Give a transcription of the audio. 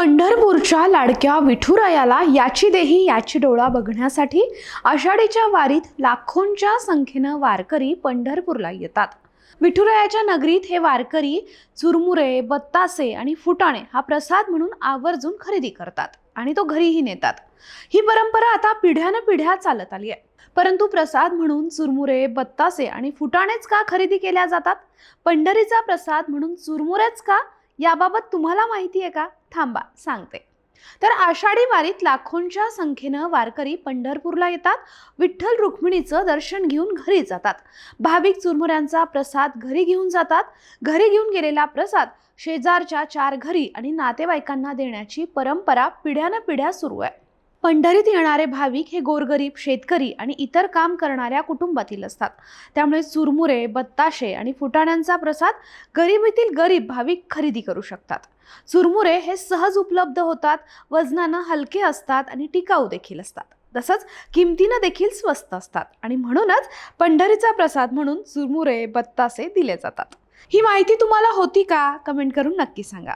पंढरपूरच्या लाडक्या विठुरायाला याची देही याची डोळा बघण्यासाठी आषाढीच्या वारीत लाखोंच्या संख्येनं वारकरी पंढरपूरला येतात। विठुरायाच्या नगरीत हे वारकरी चुरमुरे, बत्तासे आणि फुटाणे हा प्रसाद म्हणून आवर्जून खरेदी करतात आणि तो घरीही नेतात। ही परंपरा आता पिढ्यानपिढ्या चालत आली आहे। परंतु प्रसाद म्हणून चुरमुरे, बत्तासे आणि फुटाणेच का खरेदी केल्या जातात? पंढरीचा प्रसाद म्हणून चुरमुरेच का? याबाबत तुम्हाला माहिती आहे का? थांबा सांगते। तर आषाढी वारीत लाखोंच्या संख्येनं वारकरी पंढरपूरला येतात। विठ्ठल रुक्मिणीचं दर्शन घेऊन घरी जातात। भाविक चुरमुऱ्यांचा प्रसाद घरी घेऊन जातात। घरी घेऊन गेलेला प्रसाद शेजारच्या 4 घरी आणि नातेवाईकांना देण्याची परंपरा पिढ्यानपिढ्या सुरू आहे। पंढरीत येणारे भाविक हे गोरगरीब, शेतकरी आणि इतर काम करणाऱ्या कुटुंबातील असतात। त्यामुळे चुरमुरे, बत्ताशे आणि फुटाण्यांचा प्रसाद गरिबीतील गरीब भाविक खरेदी करू शकतात। चुरमुरे हे सहज उपलब्ध होतात, वजनानं हलके असतात आणि टिकाऊ देखील असतात। तसंच किमतीनं देखील स्वस्त असतात आणि म्हणूनच पंढरीचा प्रसाद म्हणून चुरमुरे, बत्तासे दिले जातात। ही माहिती तुम्हाला होती का? कमेंट करून नक्की सांगा।